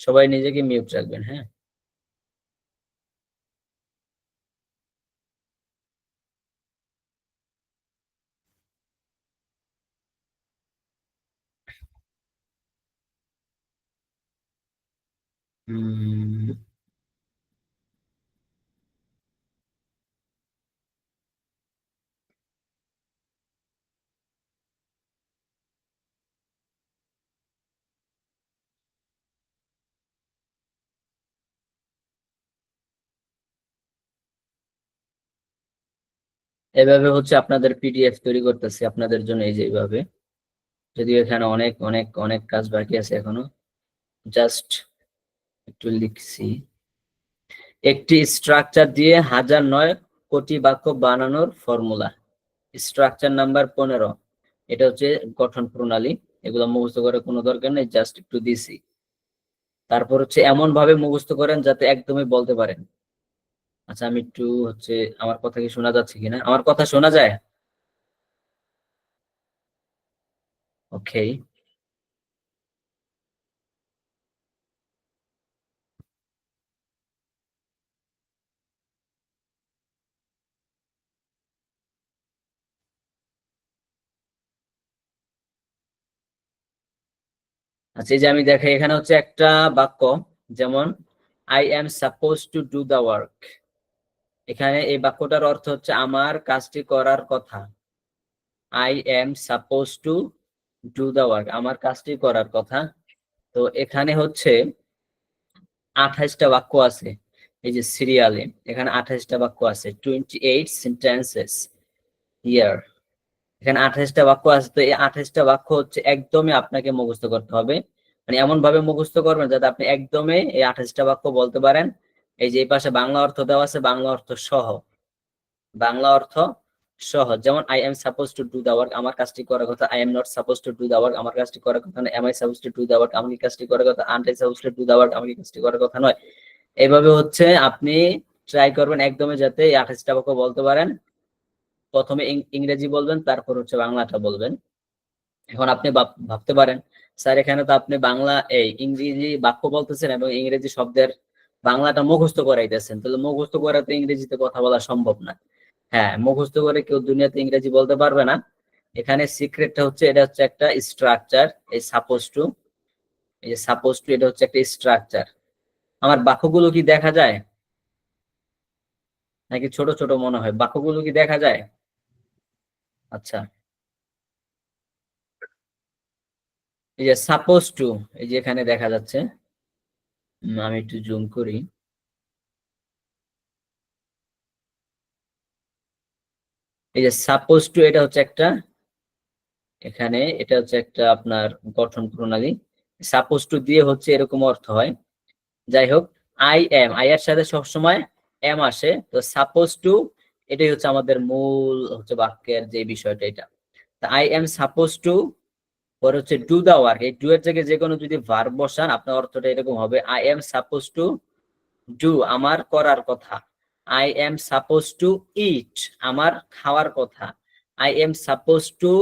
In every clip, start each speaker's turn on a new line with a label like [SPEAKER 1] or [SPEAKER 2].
[SPEAKER 1] সবাই নিজেকে মিউট রাখবেন, হ্যাঁ। এভাবে হচ্ছে আপনাদের পিডিএফ তৈরি করতেছি আপনাদের জন্য, এই যে এইভাবে। যদিও এখানে অনেক অনেক অনেক কাজ বাকি আছে এখনো, জাস্ট একটু লিখছি। একটি স্ট্রাকচার দিয়ে 1009 কোটি বাক্য বানানোর ফর্মুলা। স্ট্রাকচার নাম্বার 15, এটা হচ্ছে গঠন প্রণালী। এগুলো মুখস্থ করার কোনো দরকার নেই, জাস্ট একটু দিছি। তারপর হচ্ছে এমন ভাবে মুখস্থ করেন যাতে একদমই বলতে পারেন। আচ্ছা, আমি একটু হচ্ছে, আমার কথা কি শোনা যাচ্ছে কিনা? আমার কথা শোনা যায়? ওকে। আচ্ছা, এই যে আমি দেখাই, এখানে হচ্ছে একটা বাক্য, যেমন I am suppose to do the work. এখানে এই বাক্যটার অর্থ হচ্ছে আমার কাজটি করার কথা। I am suppose to do the work, আমার কাজটি করার কথা। তো এখানে হচ্ছে 28টা বাক্য আছে। এই যে সিরিয়ালে এখানে 28টা বাক্য আছে, 28 সেন্টেন্সেস হিয়ার। এখানে 28টা বাক্য আছে। তো এই 28টা বাক্য হচ্ছে একদমই আপনাকে মুখস্থ করতে হবে। মানে এমন ভাবে মুখস্থ করবেন যাতে আপনি একদমই এই 28টা বাক্য বলতে পারেন। এই যে এই পাশে বাংলা অর্থ দেওয়া আছে, বাংলা অর্থ সহ। বাংলা অর্থ সহ, যেমন I am suppose to do the work, আমার কাজটি করার কথা। I am not suppose to do the work, আমার কাজটি করার কথা নয়। Am I suppose to do the work, আমি কাজটি করার কথা। Aren't I suppose to do the work, আমি কাজটি করার কথা নয়। এইভাবে হচ্ছে আপনি ট্রাই করবেন একদমই যাতে এই 28টা বাক্য বলতে পারেন। প্রথমে ইংরেজি বলবেন, তারপর হচ্ছে বাংলাটা বলবেন। এখন আপনি ভাবতে পারেন, স্যার এখানে তো আপনি বাংলা এই ইংরেজি বাক্য বলতেছেন এবং ইংরেজি শব্দের বাংলাটা মুখস্থ করাইতেছেন, তাহলে মুখস্থ করে তো ইংরেজিতে কথা বলা সম্ভব না। হ্যাঁ, মুখস্থ করে কেউ দুনিয়াতে ইংরেজি বলতে পারবে না। এখানে সিক্রেটটা হচ্ছে, এটা হচ্ছে একটা স্ট্রাকচার। এই সাপোজ টু, এই যে সাপোজ টু, এটা হচ্ছে একটা স্ট্রাকচার। আমার বাক্যগুলো কি দেখা যায় নাকি ছোট ছোট মনে হয়? বাক্যগুলো কি দেখা যায়? আচ্ছা, এই যে সাপোজ টু, এই যে এখানে দেখা যাচ্ছে। আমি একটু জুম করি। এই যে সাপোজ টু, এটা হচ্ছে একটা, এখানে এটা হচ্ছে একটা আপনার গঠন প্রণালী। সাপোজ টু দিয়ে হচ্ছে এরকম অর্থ হয়। যাই হোক, আই এম, আই এর সাথে সবসময় এম আসে, তো সাপোজ টু এটাই হচ্ছে আমাদের মূল হচ্ছে বাক্যের যে বিষয়টা এটা। আই এম সাপোজ টু, পরে হচ্ছে ডু দা ওয়ার্ক। এই ডু এর জায়গায় যে কোনো যদি ভার্ব বসান আপনার অর্থটা এরকম হবে, I am suppose to do, আমার করার কথা। I am suppose to eat, আমার খাওয়ার কথা। I am suppose to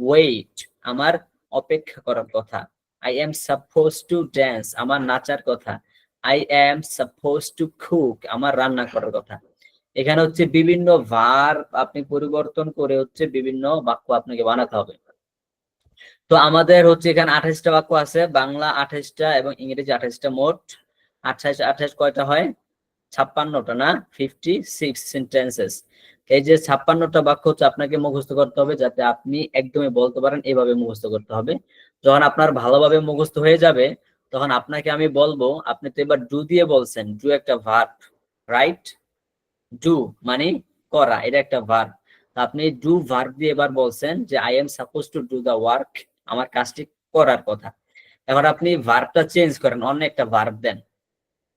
[SPEAKER 1] wait, আমার অপেক্ষা করার কথা। I am suppose to dance, আমার নাচার কথা। I am suppose to cook, আমার রান্না করার কথা। এখানে হচ্ছে বিভিন্ন ভার্ব আপনি পরিবর্তন করে হচ্ছে বিভিন্ন বাক্য আপনাকে বানাতে হবে। তো আমাদের হচ্ছে এখানে 28টা বাক্য আছে, বাংলা 28টা এবং ইংরেজি 28টা, মোট 28 28 কয়টা হয়? 56টা না, 56 সেন্টেন্সেস। এই যে 56টা বাক্য হচ্ছে আপনাকে মুখস্থ করতে হবে যাতে আপনি একদমই বলতে পারেন, এভাবে মুখস্থ করতে হবে। যখন আপনার ভালোভাবে মুখস্থ হয়ে যাবে, তখন আপনাকে আমি বলবো, আপনি তো এবার ডু দিয়ে বলছেন, ডু একটা ভার্ব, রাইট? ডু মানে করা, এটা একটা ভার্ব। আপনি ডু ভার্ব দিয়ে এবার বলছেন যে I am suppose to do the work, আমার কাজটি করার কথা। এখন আপনি ভার্বটা চেঞ্জ করেন, অন্য একটা ভার্ব দেন।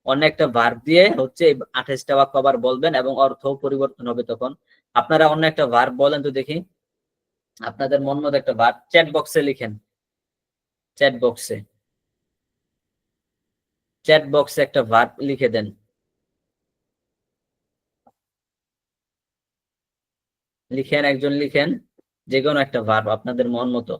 [SPEAKER 1] অন্য একটা ভার্ব দিয়ে হচ্ছে 28টা বাক্য আবার বলবেন এবং অর্থ পরিবর্তন হবে তখন। আপনারা অন্য একটা ভার্ব বলেন তো দেখি, আপনাদের মন মতো একটা ভার্ব চ্যাট বক্সে লিখেন। চ্যাট বক্সে, চ্যাট বক্সে একটা ভার্ব লিখে দেন। লিখেন, একজন লিখেন যে কোনো একটা ভার্ব আপনাদের মন মতো।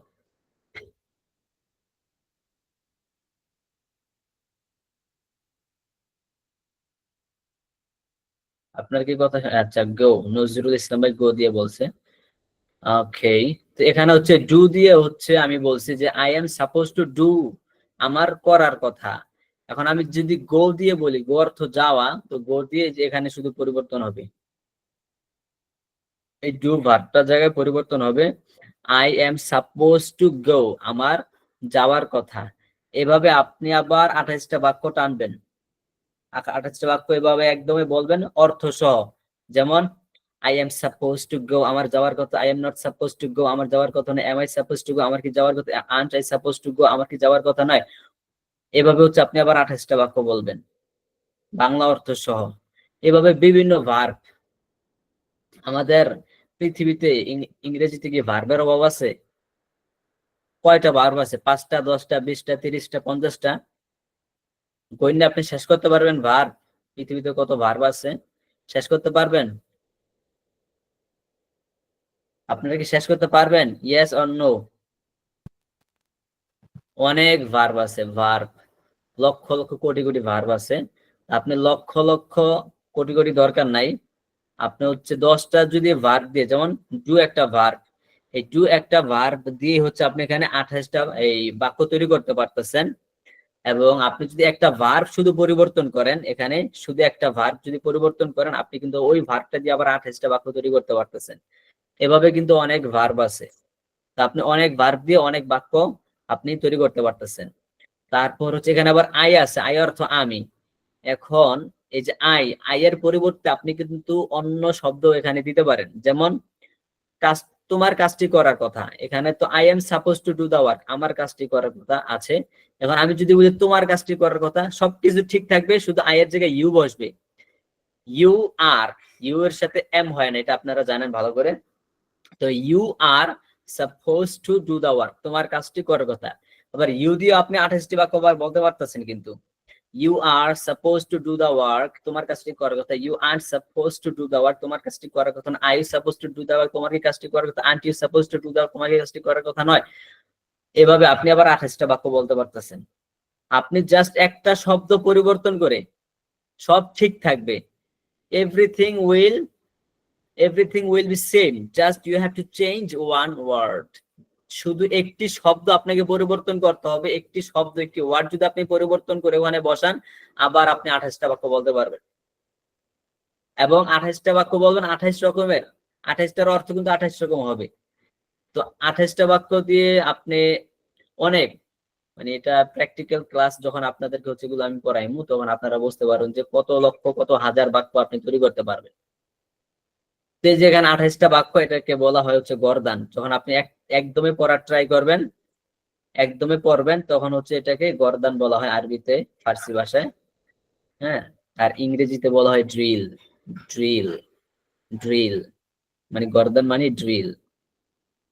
[SPEAKER 1] আপনার কি কথা? আচ্ছা, গো, নজরুল ইসলাম ভাই গো দিয়ে বলছে। ওকে, তো এখানে হচ্ছে ডু দিয়ে হচ্ছে আমি বলছি যে I am suppose to do, আমার করার কথা। এখন আমি যদি গো দিয়ে বলি, গো অর্থ যাওয়া, তো গো দিয়ে যে এখানে শুধু পরিবর্তন হবে, এই ডু ভার্বটার জায়গায় পরিবর্তন হবে I am suppose to go, আমার যাওয়ার কথা। এভাবে আপনি আবার 28টা বাক্য টানবেন। 28টা বাক্য এভাবে একদমই বলবেন অর্থ সহ। যেমন I am suppose to go, আমার যাওয়ার কথা। I am not suppose to go, আমার যাওয়ার কথা নয়। Am I suppose to go, আমার কি যাওয়ার কথা? Aren't I suppose to go, আমার কি যাওয়ার কথা নয়। এভাবে হচ্ছে আপনি আবার 28টা বাক্য বলবেন বাংলা অর্থ সহ। এভাবে বিভিন্ন ভার্ব, আমাদের পৃথিবীতে ইংরেজিতে কি ভার্বের অভাব আছে? কয়টা ভার্ব আছে? 5টা, 10টা, 20টা, 30টা, 50টা? গণ্যে আপনি শেষ করতে পারবেন ভার্ব? পৃথিবীতে কত ভার্ব আছে শেষ করতে পারবেন? আপনারা কি শেষ করতে পারবেন? Yes or no? অনেক ভার্ব আছে, ভার্ব লক্ষ লক্ষ কোটি কোটি ভার্ব আছে। আপনি লক্ষ লক্ষ কোটি কোটি দরকার নাই। আপনি হচ্ছে 10টা যদি ভার্ব দিয়ে, যেমন ডু একটা ভার্ব, এই ডু একটা ভার্ব দিয়ে হচ্ছে আপনি এখানে 28টা এই বাক্য তৈরি করতে পারতেছেন। এবং আপনি যদি একটা ভার্ব শুধু পরিবর্তন করেন, এখানে শুধু একটা ভার্ব যদি পরিবর্তন করেন, আপনি কিন্তু ওই ভার্বটা দিয়ে আবার 28টা বাক্য তৈরি করতে পারতেছেন। এভাবে কিন্তু অনেক ভার্ব আছে। তা আপনি অনেক ভার্ব দিয়ে অনেক বাক্য আপনি তৈরি করতে পারতেছেন। তারপর হচ্ছে এখানে আবার আই আছে, আই অর্থ আমি। এখন এই যে আই, আই এর পরিবর্তে আপনি কিন্তু অন্য শব্দ এখানে দিতে পারেন। যেমন কাজ, তোমার কাজটি করার কথা, এখানে তো I am suppose to do the work, আমার কাজটি করার কথা আছে। এখন আমি যদি বলি তোমার কাজটি করার কথা, সবকিছু ঠিক থাকবে, শুধু আই এর জায়গায় ইউ বসবে। ইউ আর, ইউ এর সাথে এম হয় না, এটা আপনারা জানেন ভালো করে। তো you are suppose to do the work, তোমার কাজটি করার কথা। আবার ইউ দিয়ে আপনি 28টি বাক্য বলতে পারতেছেন কিন্তু। You are suppose to do the work, তোমার কাজটি করার কথা। You aren't suppose to do the work, তোমার কাজটি করার কথা না। I you suppose to do the work, তোমার কি কাজটি করার কথা। Aren't you suppose to do the work, তোমার কি কাজটি করার কথা নয়। এভাবে আপনি আবার 28টা বাক্য বলতে পারতেছেন। আপনি জাস্ট একটা শব্দ পরিবর্তন করে সব ঠিক থাকবে। Everything will, everything will be same, just you have to change one word. শুধু একটি শব্দ আপনাকে পরিবর্তন করতে হবে, একটি শব্দ, একটি ওয়ার্ড যদি আপনি পরিবর্তন করে ওখানে বসান, আবার আপনি 28টা বাক্য বলতে পারবেন। এবং 28টা বাক্য বলবেন 28 রকমের, 28টার অর্থ কিন্তু 28 রকম হবে। তো 28টা বাক্য দিয়ে আপনি অনেক, মানে এটা প্র্যাকটিক্যাল ক্লাস যখন আপনাদেরকে হচ্ছে এগুলো আমি পড়াইমু, তখন আপনারা বুঝতে পারবেন যে কত লক্ষ কত হাজার বাক্য আপনি তৈরি করতে পারবেন। তো এই যে এখানে 28টা বাক্য, এটাকে বলা হয় হচ্ছে গর্দান। যখন আপনি একদমই পড়ার ট্রাই করবেন, একদমই পড়বেন, তখন হচ্ছে এটাকে গর্দান বলা হয় আরবিতে, ফার্সি ভাষায়। হ্যাঁ, আর ইংরেজিতে বলা হয় ড্রিল। ড্রিল, ড্রিল মানে গর্দান মানে ড্রিল।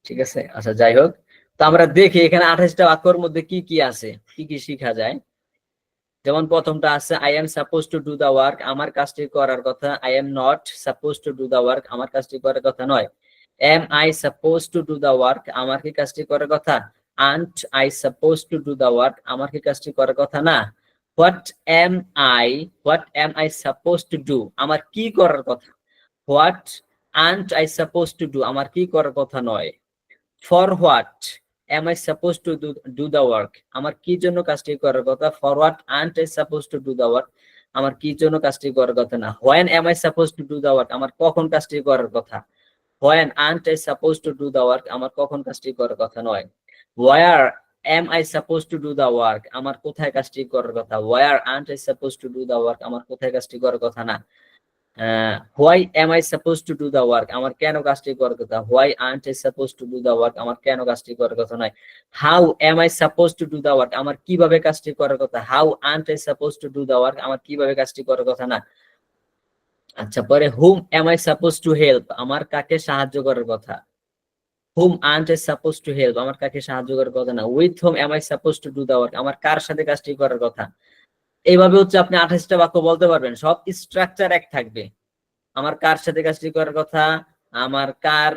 [SPEAKER 1] ঠিক আছে, আচ্ছা যাই হোক। তো আমরা দেখি এখানে 28টা বাক্যের মধ্যে কি কি আছে, কি কি শিখা যায়। যেমন প্রথমটা আছে I am suppose to do the work, আমার কাজটি করার কথা। I am not suppose to do the work, আমার কাজটি করার কথা নয়। Am I suppose to do the work, আমার কি কাজটি করার কথা। Aren't I suppose to do the work, আমার কি কাজটি করার কথা না। What am I, what am I suppose to do, আমার কি করার কথা। What aren't I suppose to do, আমার কি করার কথা নয়। For what am I suppose to do the work, আমার কি জন্য কাজটি করার কথা। For what aren't I suppose to do the work, আমার কি জন্য কাজটি করার কথা না। When am I suppose to do the work, আমার কখন কাজটি করার কথা। When aren't I suppose to do the work, আমার কখন কাজটি করার কথা নয়। Where am I suppose to do the work, আমার কোথায় কাজটি করার কথা। Where aren't I suppose to do the work, আমার কোথায় কাজটি করার কথা না। Why am I suppose to do the work, আমার কেন কাজটি করার কথা। Why aren't I suppose to do the work, আমার কেন কাজটি করার কথা নয়। How am I suppose to do the work, আমার কিভাবে কাজটি করার কথা। How aren't I suppose to do the work, আমার কিভাবে কাজটি করার কথা না। আচ্ছা, পরে hmm am I suppose to help, আমার কাকে সাহায্য করার কথা। Hmm aren't I suppose to help, আমার কাকে সাহায্য করার কথা না। With hmm am I suppose to do the work, আমার কার সাথে কাজটি করার কথা। এইভাবে হচ্ছে আপনি 28টা বাক্য বলতে পারবেন, সব স্ট্রাকচার এক থাকবে। আমার কার সাথে কাজটি করার কথা, আমার কার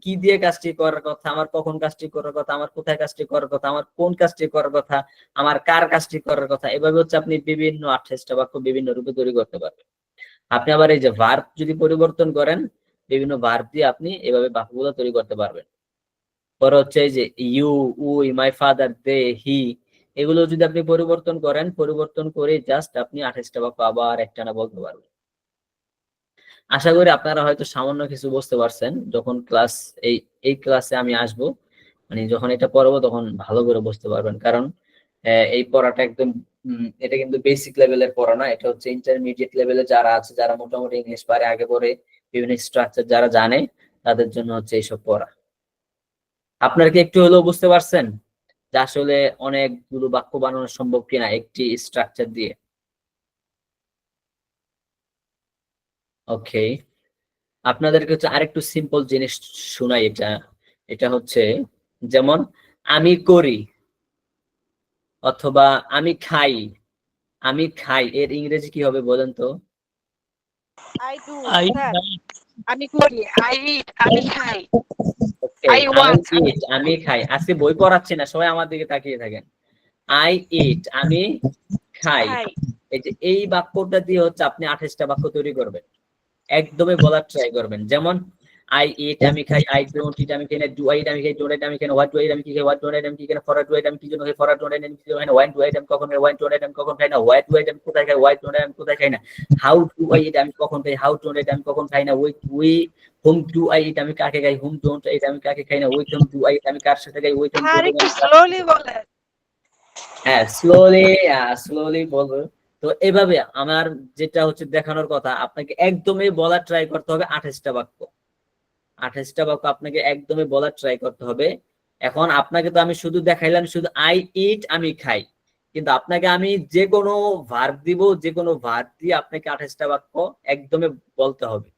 [SPEAKER 1] কি দিয়ে কাজটি করার কথা, আমার কখন কাজটি করার কথা, আমার কোথায় কাজটি করার কথা, আমার কোন কাজটি করার কথা, আমার কার কাজটি করার কথা। এভাবে হচ্ছে আপনি বিভিন্ন 28টা বাক্য বিভিন্ন রূপে তৈরি করতে পারবেন। আপনি আবার এই যে ভার্ব যদি পরিবর্তন করেন, বিভিন্ন ভার্ব দিয়ে আপনি এভাবে বাক্যগুলো তৈরি করতে পারবেন। পরে হচ্ছে এই যে ইউ, উই, মাই ফাদার, দে, হি, এগুলো যদি আপনি পরিবর্তন করেন, পরিবর্তন করে জাস্ট আপনি 28টা বাক্য আবার একটানা বলতে পারবেন। আশা করি আপনারা হয়তো সামান্য কিছু বুঝতে পারছেন। যখন এই ক্লাসে আমি আসব, মানে যখন এটা পড়বো তখন ভালো করে বুঝতে পারবেন। কারণ এই পড়াটা একদম এটা কিন্তু বেসিক লেভেলের পড়া না, এটা হচ্ছে ইন্টারমিডিয়েট লেভেলে যারা আছে, যারা মোটামুটি ইংলিশ পারে, আগে পরে বিভিন্ন স্ট্রাকচার যারা জানে, তাদের জন্য হচ্ছে এইসব পড়া। আপনারা কি একটু হলেও বুঝতে পারছেন যে আসলে অনেকগুলো বাক্য বানানো সম্ভব কিনা একটি স্ট্রাকচার দিয়ে? ওকে, আপনাদেরকে হচ্ছে আরেকটু সিম্পল জিনিস শোনাই। এটা এটা হচ্ছে যেমন আমি করি অথবা আমি খাই। আমি খাই এর ইংরেজি কি হবে বলেন তো?
[SPEAKER 2] I do, sir. আমি করি, I eat, আমি খাই,
[SPEAKER 1] ওকে,
[SPEAKER 2] I
[SPEAKER 1] আই
[SPEAKER 2] want,
[SPEAKER 1] ইট, আমি খাই। আজকে বই পড়াচ্ছি না, সবাই আমার দিকে তাকিয়ে থাকেন। আই ইট, আমি খাই।
[SPEAKER 2] খাই।
[SPEAKER 1] এই যে এই বাক্যটা দিয়ে হচ্ছে আপনি 28টা বাক্য তৈরি করবেন। একদমই বলার ট্রাই করবেন। যেমন আই ইট, আমি খাই, আই ডোন্ট ইট, আমি খাই না, ডু আই ইট, আমি খাই, ডোন্ট ইট, আমি খাই না, হোয়াট ডু আই ইট, আমি কি খাই, হোয়াট ডোন্ট আই ইট, আমি কি খাই না, ফর ডু আই ইট, আমি কি জন্য খাই, ফর ডোন্ট আই ইট, আমি কি জন্য খাই না, ওয়ান ডু আই ইট, আমি কখন খাই, ওয়ান ডোন্ট আই ইট, আমি কখন খাই না, হোয়াট ডু আই ইট, আমি কোথায় খাই, হোয়াট ডোন্ট আই ইট, আমি কোথায় খাই না, হাউ ডু আই ইট, আমি কখন খাই, হাউ ডোন্ট আই ইট, আমি কখন খাই না, we whom do I eat, আমি কাকে খাই, হুম ডোন্ট আই ইট, আমি কাকে খাই না, with whom do I eat, আমি কার সাথে খাই, with hmm
[SPEAKER 2] sir
[SPEAKER 1] don't I ইট,
[SPEAKER 2] একটু
[SPEAKER 1] আমি কার সাথে
[SPEAKER 2] স্লোলি
[SPEAKER 1] খাই।
[SPEAKER 2] বলেন।
[SPEAKER 1] হ্যাঁ, স্লোলি বলবো। তো এভাবে আমার যেটা হচ্ছে দেখানোর কথা, আপনাকে একদমই বলার ট্রাই করতে হবে 28টা বাক্য। 28টা বাক্য আপনাকে একদমই বলার ট্রাই করতে হবে। এখন আপনাকে তো আমি শুধু দেখাইলাম শুধু আই ইট, আমি খাই, কিন্তু আপনাকে আমি যে কোনো ভার্ব দিব, যে কোনো ভার্ব দিয়ে আপনাকে 28টা বাক্য একদমই বলতে হবে।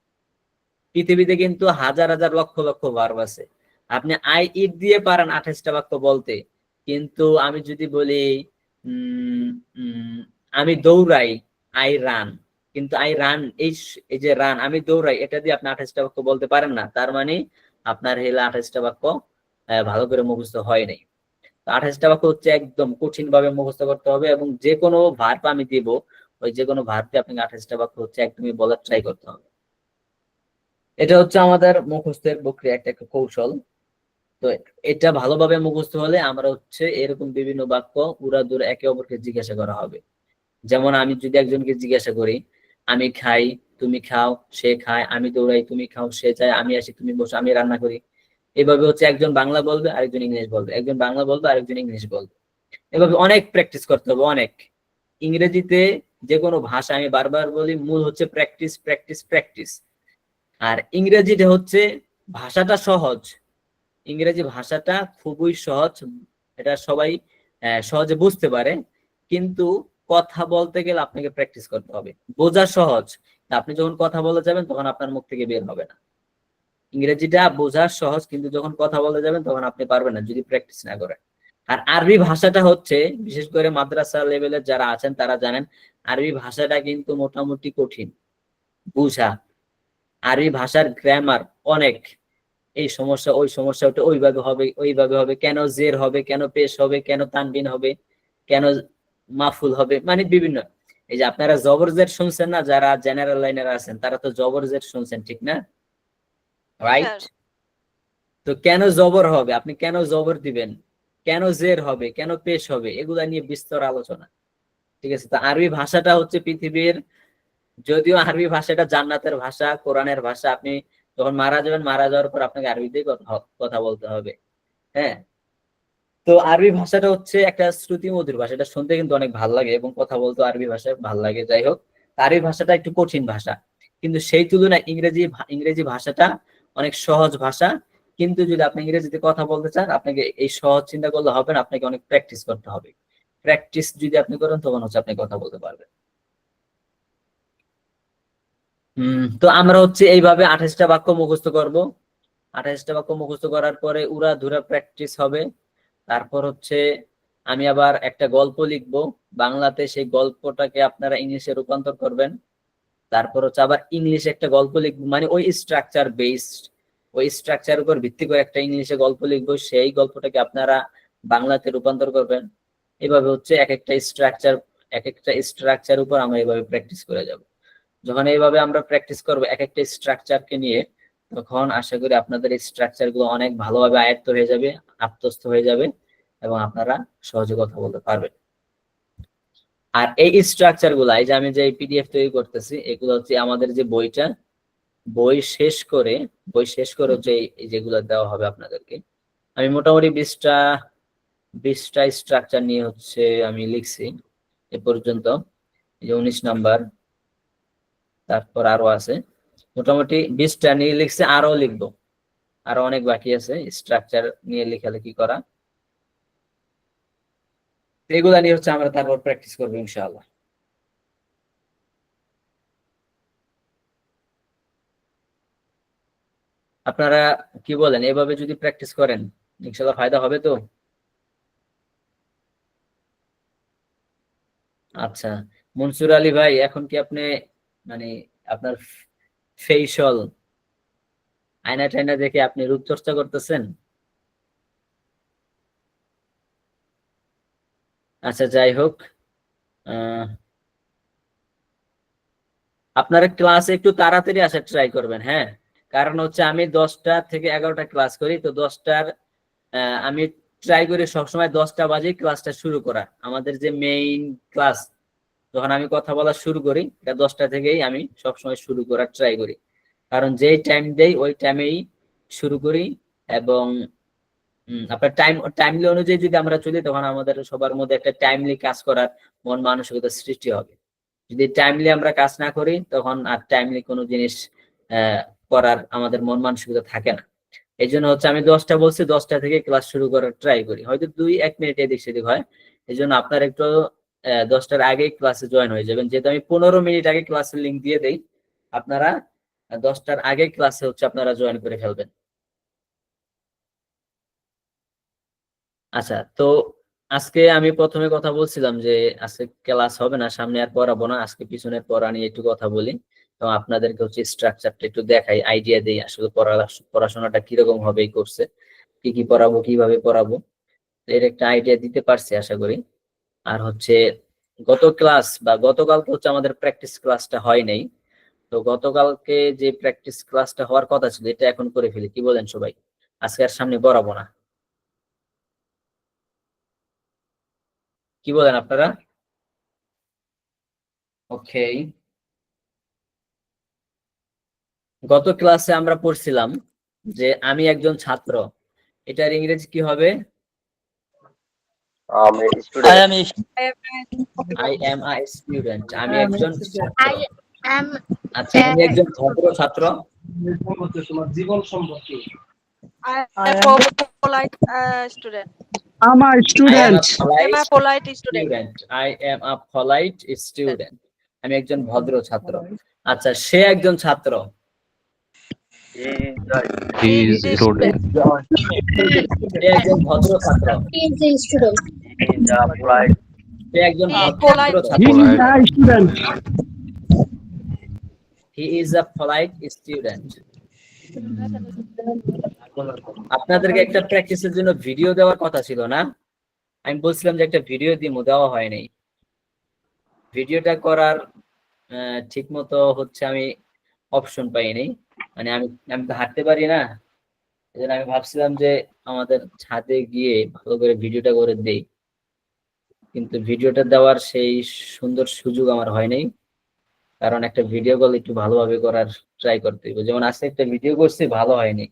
[SPEAKER 1] পৃথিবীতে কিন্তু হাজার হাজার লক্ষ লক্ষ ভার্ব আছে। আপনি আই ইট দিয়ে পারেন 28টা বাক্য বলতে, কিন্তু আমি যদি বলি উম উম আমি দৌড়াই, আই রান, কিন্তু আই রান, এই যে রান, আমি দৌড়াই, এটা দিয়ে আপনি 28টা বাক্য বলতে পারেন না। তার মানে আপনার হেলা 28টা বাক্য ভালো করে মুখস্থ হয় নাই। 28টা বাক্য হচ্ছে একদম কঠিন ভাবে মুখস্থ করতে হবে, এবং যে কোনো ভার্ব আমি দিব, ওই যে কোনো ভার্ব দিয়ে আপনাকে 28টা বাক্য হচ্ছে একদমই বলার ট্রাই করতে হবে। এটা হচ্ছে আমাদের মুখস্থের প্রক্রিয়া, একটা কৌশল। তো এটা ভালোভাবে মুখস্থ হলে আমরা হচ্ছে এরকম বিভিন্ন বাক্য উড়াধুরা একে অপরকে জিজ্ঞাসা করা হবে। যেমন আমি যদি একজনকে জিজ্ঞাসা করি, আমি খাই, তুমি খাও, সে খায়, আমি দৌড়াই, তুমি খাও, সে যায়, আমি আসি, তুমি বসো, আমি রান্না করি। এভাবে হচ্ছে একজন বাংলা বলবে, আরেকজন ইংলিশ বলবে, একজন বাংলা বলবে, আরেকজন ইংলিশ বলবে। এভাবে অনেক প্র্যাকটিস করতে হবে, অনেক। ইংরেজিতে যে কোনো ভাষা, আমি বারবার বলি, মূল হচ্ছে প্র্যাকটিস, প্র্যাকটিস, প্র্যাকটিস। আর ইংরেজিটা হচ্ছে ভাষাটা সহজ, ইংরেজি ভাষাটা খুবই সহজ, এটা সবাই সহজে বুঝতে পারে, কিন্তু কথা বলতে গেলে আপনাকে প্র্যাকটিস করতে হবে। বোঝা সহজ, আপনি যখন কথা বলে যাবেন তখন আপনার মুখ থেকে বের হবে না। ইংরেজিটা বোঝা সহজ, কিন্তু যখন কথা বলতে যাবেন তখন আপনি পারবেন না যদি প্র্যাকটিস না করেন। আর আরবি ভাষাটা হচ্ছে, বিশেষ করে মাদ্রাসা লেভেলের যারা আছেন তারা জানেন, আরবি ভাষাটা কিন্তু মোটামুটি কঠিন বুঝা। আরবি ভাষার গ্রামার অনেক, এই সমস্যা, ওই সমস্যা, ওটা ওইভাবে হবে, ওইভাবে হবে, কেন জের হবে, কেন পেশ হবে, কেন তানবিন হবে, কেন মাফুল হবে, মানে বিভিন্ন। এই যে আপনারা জবর জের শুনছেন না, যারা জেনারেল লাইনের আছেন তারা তো জবর জের শুনছেন, ঠিক না? রাইট?
[SPEAKER 2] স্যার
[SPEAKER 1] তো কেন জবর হবে, আপনি কেন জবর দিবেন, কেন জের হবে, কেন পেশ হবে, এগুলা নিয়ে বিস্তর আলোচনা। ঠিক আছে? তো আরবি ভাষাটা হচ্ছে পৃথিবীর, যদিও আরবি ভাষাটা জান্নাতের ভাষা, কোরআনের ভাষা, আপনি যখন মারা যাবেন, মারা যাওয়ার পর আপনাকে আরবিতেই কথা বলতে হবে। হ্যাঁ, তো আরবি ভাষাটা হচ্ছে একটা শ্রুতি মধুর ভাষা, এটা শুনতে কিন্তু অনেক ভালো লাগে, এবং কথা বলতে আরবি ভাষায় ভালো লাগে। যাই হোক, আরবি ভাষাটা একটু কঠিন ভাষা, কিন্তু সেই তুলনায় ইংরেজি ভাষাটা অনেক সহজ ভাষা। কিন্তু যদি আপনি ইংরেজিতে কথা বলতে চান, আপনাকে এই সহজ চিন্তা করলে হবে না, আপনাকে অনেক প্র্যাকটিস করতে হবে। প্র্যাকটিস যদি আপনি করেন তখন হচ্ছে আপনি কথা বলতে পারবেন। তো আমরা হচ্ছে এইভাবে 28টা বাক্য মুখস্থ করব। 28টা বাক্য মুখস্থ করার পরে উড়া ধুরা প্র্যাকটিস হবে। তারপর হচ্ছে আমি আবার একটা গল্প লিখবো বাংলাতে, সেই গল্পটাকে আপনারা ইংলিশে রূপান্তর করবেন। তারপর হচ্ছে আবার ইংলিশে একটা গল্প লিখবো, মানে ওই স্ট্রাকচার বেসড, ওই স্ট্রাকচার উপর ভিত্তি করে একটা ইংলিশে গল্প লিখবো, সেই গল্পটাকে আপনারা বাংলাতে রূপান্তর করবেন। এভাবে হচ্ছে এক একটা স্ট্রাকচার উপর আমরা এভাবে প্র্যাকটিস করে যাব। যখন এইভাবে আমরা প্র্যাকটিস করব এক একটা স্ট্রাকচারকে নিয়ে, তখন আশা করি আপনাদের এই স্ট্রাকচার গুলো অনেক ভালোভাবে আয়ত্ত হয়ে যাবে, আত্মস্থ হয়ে যাবে, এবং আপনারা সহজে কথা বলতে পারবেন। আর এই স্ট্রাকচার গুলা, এই যে আমি যে পিডিএফ তৈরি করতেছি, এগুলো হচ্ছে আমাদের যে বইটা, বই শেষ করে হচ্ছে এই যেগুলো দেওয়া হবে আপনাদেরকে। আমি মোটামুটি 20টা স্ট্রাকচার নিয়ে হচ্ছে আমি লিখছি এ পর্যন্ত, এই যে 19 নাম্বার, তারপর আরো আছে, মোটামুটি 20টা নিয়ে লিখছি, আরো লিখবো, আরো অনেক বাকি আছে স্ট্রাকচার নিয়ে লেখালেখি করা। এগুলা নিয়ে হচ্ছে আমরা তারপর প্র্যাকটিস করবো ইনশাআল্লাহ। আপনারা কি বলেন, এভাবে যদি প্র্যাকটিস করেন ইনশাআল্লাহ ফায়দা হবে তো? আচ্ছা, মনসুর আলী ভাই, এখন কি আপনি মানে আপনার ফেশিয়াল আয়না টায়না দেখে আপনি রূপচর্চা করতেছেন? আচ্ছা, যাই হোক, আপনারা ক্লাসে একটু তাড়াতাড়ি আসার ট্রাই করবেন, হ্যাঁ, কারণ হচ্ছে আমি 10টা থেকে 11টা ক্লাস করি, তো 10টার আমি ট্রাই করি সবসময় 10টা বাজে ক্লাসটা শুরু করা। আমাদের যে মেইন ক্লাস, যখন আমি কথা বলা শুরু করি, এটা 10টা থেকেই আমি সবসময় শুরু করার ট্রাই করি, কারণ যেই টাইম দেই ওই টাইমেই শুরু করি। এবং আপনার টাইমলি অনুযায়ী যদি আমরা চলি, তখন আমাদের সবার মধ্যে একটা টাইমলি কাজ করার মন মানসিকতা সৃষ্টি হবে। যদি টাইমলি আমরা কাজ না করি, তখন আর টাইমলি কোনো জিনিস করার আমাদের মন মানসিকতা থাকে না। এই জন্য হচ্ছে আমি 10টা বলছি, 10টা থেকে ক্লাস শুরু করার ট্রাই করি, হয়তো 2-1 মিনিট এদিক সেদিক হয়। এই জন্য আপনার একটু 10টার আগেই ক্লাসে জয়েন হয়ে যাবেন, যেহেতু আমি 15 মিনিট আগে ক্লাসের লিঙ্ক দিয়ে দেই, আপনারা 10টার আগে ক্লাসে হচ্ছে আপনারা জয়েন করে ফেলবেন। আচ্ছা, তো আজকে আমি প্রথমে কথা বলছিলাম যে আজকে ক্লাস হবে না, সামনে আর পড়াবো না, আজকে পিছনের পড়া নিয়ে একটু কথা বলি, তো আপনাদেরকে হচ্ছে স্ট্রাকচারটা একটু দেখাই, আইডিয়া দেই আসলে পড়াশোনাটা কিরকম হবে এই কোর্সে, কি কি পড়াবো, কিভাবে পড়াবো, এর একটা আইডিয়া দিতে পারছি আশা করি। আর হচ্ছে গতকালকে হচ্ছে আমাদের প্র্যাকটিস ক্লাসটা হয় নাই, তো গতকালকে যে প্র্যাকটিস ক্লাসটা হওয়ার কথা ছিল, এটা এখন করে ফেলি, কি বলেন সবাই? আজকে আর সামনে পড়াবো না, কি বলেন আপনারা? ওকে, গত ক্লাসে আমরা পড়ছিলাম যে আমি একজন ছাত্র, এটার ইংরেজি কি হবে?
[SPEAKER 3] I am a
[SPEAKER 1] I am a student, আমি
[SPEAKER 3] I am
[SPEAKER 1] একজন ছাত্র।
[SPEAKER 2] I am
[SPEAKER 1] আচ্ছা, আমি একজন ভদ্র ছাত্র।
[SPEAKER 3] জীবন সম্পর্কে
[SPEAKER 2] I
[SPEAKER 3] I
[SPEAKER 2] am
[SPEAKER 3] am
[SPEAKER 2] a polite student.
[SPEAKER 3] I'm a
[SPEAKER 1] I am a
[SPEAKER 3] student.
[SPEAKER 2] I am a polite student.
[SPEAKER 1] student. I am a polite student. আমি একজন ভদ্র ছাত্র। আচ্ছা, সে একজন ছাত্র।
[SPEAKER 2] He is a student.
[SPEAKER 1] সে একজন ভদ্র ছাত্র।
[SPEAKER 4] He is a student.
[SPEAKER 1] সে একজন
[SPEAKER 2] He is
[SPEAKER 1] ভদ্র
[SPEAKER 2] polite.
[SPEAKER 1] ছাত্র।
[SPEAKER 3] He is a student.
[SPEAKER 1] He is a polite student. আপনাদেরকে একটা প্র্যাকটিসের জন্য ভিডিও দেওয়ার কথা ছিল না? আমি বলছিলাম যে একটা ভিডিও দিমু, দেওয়া হয় নাই। ভিডিওটা করার ঠিক মতো হচ্ছে আমি অপশন পাইনি, মানে আমি আমি তো হাঁটতে পারি না, এই জন্য আমি ভাবছিলাম যে আমাদের ছাদে গিয়ে ভালো করে ভিডিওটা করে দেই, কিন্তু ভিডিওটা দেওয়ার সেই সুন্দর সুযোগ আমার হয় নাই, কারণ একটা ভিডিও কল একটু ভালোভাবে করার ট্রাই করতে হবে। যেমন আজকে একটা ভিডিও করছি, ভালো হয়নি,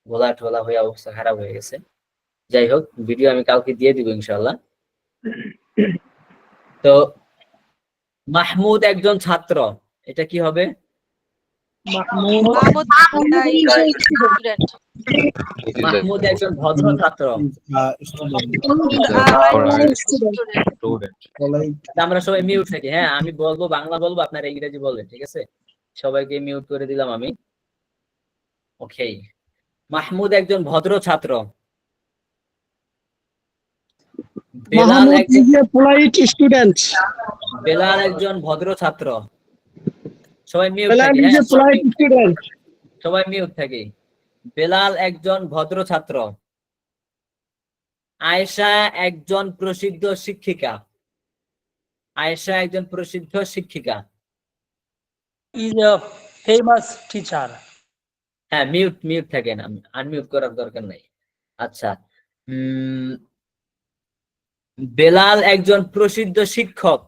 [SPEAKER 1] গোলা টোলা হয়ে অবস্থা খারাপ হয়ে গেছে। যাই হোক, ভিডিও আমি কালকে দিয়ে দিব ইনশাল্লাহ। তো মাহমুদ একজন ছাত্র, এটা কি হবে?
[SPEAKER 3] Mahmoud
[SPEAKER 2] Mahmoud
[SPEAKER 4] He is a student.
[SPEAKER 1] Mahmud একজন ভদ্র ছাত্র।
[SPEAKER 2] is a
[SPEAKER 4] polite
[SPEAKER 2] student.
[SPEAKER 1] আমরা সবাই মিউট থাকি, হ্যাঁ, আমি বলবো, বাংলা বলবো, আপনারা ইংরেজি বলবেন, ঠিক আছে? সবাইকে মিউট করে দিলাম আমি। ওকে, মাহমুদ একজন ভদ্র ছাত্র। বেলাল
[SPEAKER 3] Mahmoud
[SPEAKER 1] একজন
[SPEAKER 3] is a polite student.
[SPEAKER 1] Belal একজন ভদ্র ছাত্র। সবাই মিউট
[SPEAKER 3] Bilal
[SPEAKER 1] থাকি,
[SPEAKER 3] is
[SPEAKER 1] হ্যাঁ,
[SPEAKER 3] a polite student.
[SPEAKER 1] সবাই মিউট থাকি। বেলাল একজন ভদ্র ছাত্র। আয়েশা একজন প্রসিদ্ধ শিক্ষিকা। আয়েশা একজন প্রসিদ্ধ শিক্ষিকা।
[SPEAKER 5] is a famous teacher.
[SPEAKER 1] হ্যাঁ, মিউট থাকেন, আনমিউট করার দরকার নাই। আচ্ছা, বেলাল একজন প্রসিদ্ধ শিক্ষক।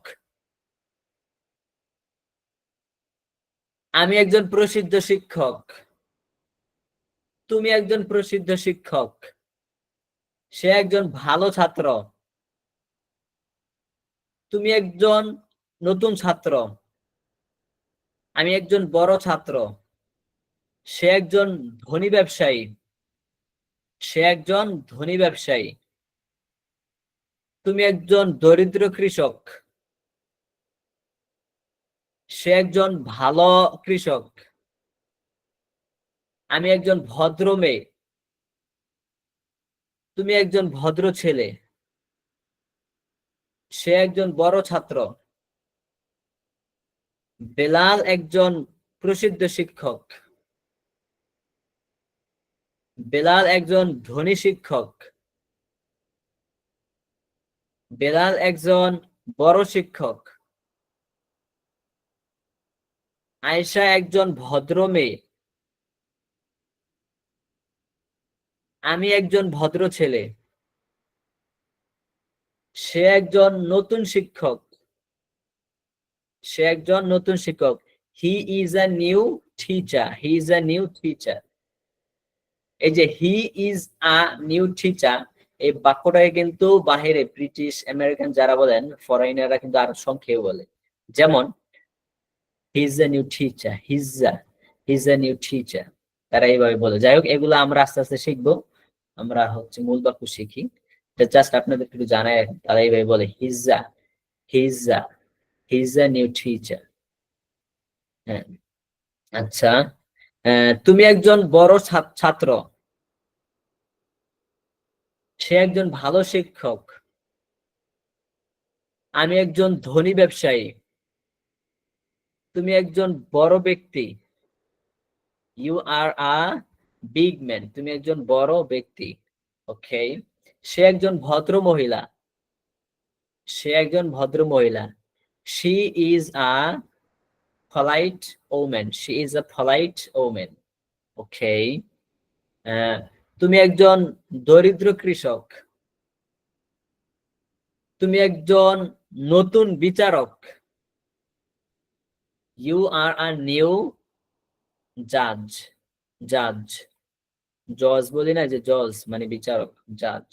[SPEAKER 1] আমি একজন প্রসিদ্ধ শিক্ষক। তুমি একজন প্রসিদ্ধ শিক্ষক। সে একজন ভালো ছাত্র। তুমি একজন নতুন ছাত্র। আমি একজন বড় ছাত্র। সে একজন ধনী ব্যবসায়ী। সে একজন ধনী ব্যবসায়ী। তুমি একজন দরিদ্র কৃষক। সে একজন ভালো কৃষক। আমি একজন ভদ্র মেয়ে। তুমি একজন ভদ্র ছেলে। সে একজন বড় ছাত্র। বেলাল একজন প্রসিদ্ধ শিক্ষক। বেলাল একজন ধনী শিক্ষক। বেলাল একজন বড় শিক্ষক। আয়েশা একজন ভদ্র মেয়ে। আমি একজন ভদ্র ছেলে। সে একজন নতুন শিক্ষক। সে একজন নতুন শিক্ষক। হি is a new teacher. He is a new teacher. এই যে হি ইজ আ নিউ টিচার, এই বাক্যটাকে কিন্তু বাহিরে ব্রিটিশ আমেরিকান যারা বলেন, ফরেনাররা কিন্তু আরো সংক্ষেপে বলে। যেমন হি is a new teacher, he is a new teacher, তারা এইভাবে বলে। যাই হোক, এগুলো আমরা আস্তে আস্তে শিখবো। আমরা মূল বাক্য শিখি, জাস্ট আপনাদের একটু জানাই। তারা এইভাবে বলে হি ইজ আ নিউ টিচার। হ্যাঁ, আচ্ছা, তুমি একজন বড় ছাত্র। সে একজন ভালো শিক্ষক। আমি একজন ধনী ব্যবসায়ী। তুমি একজন বড় ব্যক্তি। You are a big man. তুমি একজন বড় ব্যক্তি। ওকে। সে একজন ভদ্র মহিলা। সে একজন ভদ্র মহিলা। She is a polite woman. She is a polite woman. Okay. তুমি একজন দরিদ্র কৃষক। তুমি একজন নতুন বিচারক। You are a new judge. জজ বলি না, যে জজ মানে বিচারক, জাজ।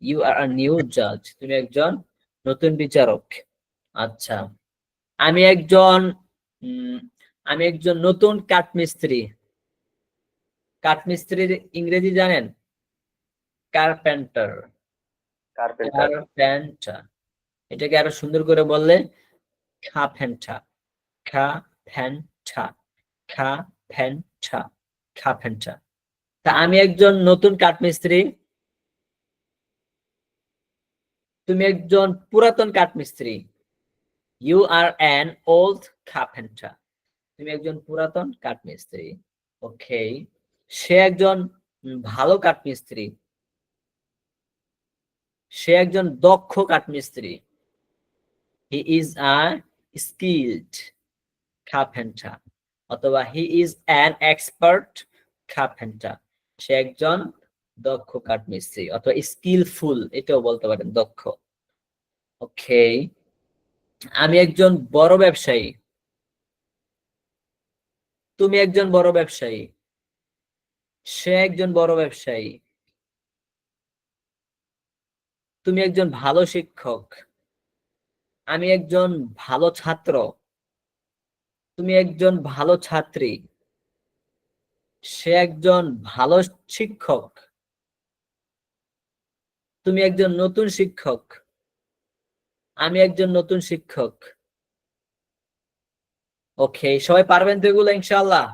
[SPEAKER 1] You are a new judge. তুমি একজন নতুন বিচারক। আচ্ছা, আমি একজন নতুন কাঠমিস্ত্রি। কাঠমিস্ত্রির ইংরেজি জানেন? কার্পেন্টার। কার্পেন্টার। এটাকে আরো সুন্দর করে বললে কার্পেন্টার। কার্পেন্টার। কার্পেন্টার। কার্পেন্টার। তা আমি একজন নতুন কাঠমিস্ত্রি। তুমি একজন পুরাতন কাঠমিস্ত্রি। You are an old carpenter. তুমি একজন পুরাতন কাঠমিস্ত্রি। ওকে। সে একজন ভালো কাঠমিস্ত্রি। সে একজন দক্ষ কাঠমিস্ত্রি। He is a skilled carpenter. অথবা he is an expert carpenter. সে একজন দক্ষ কাঠমিস্ত্রি, অথবা স্কিলফুল এটাও বলতে পারেন, দক্ষ। ওকে। আমি একজন বড় ব্যবসায়ী। তুমি একজন বড় ব্যবসায়ী। সে একজন বড় ব্যবসায়ী। তুমি একজন ভালো শিক্ষক। আমি একজন ভালো ছাত্র। তুমি একজন ভালো ছাত্রী। সে একজন ভালো শিক্ষক। তুমি একজন নতুন শিক্ষক। আমি একজন নতুন শিক্ষক। ওকে, সবাই পারবেন তো এগুলো ইনশাআল্লাহ?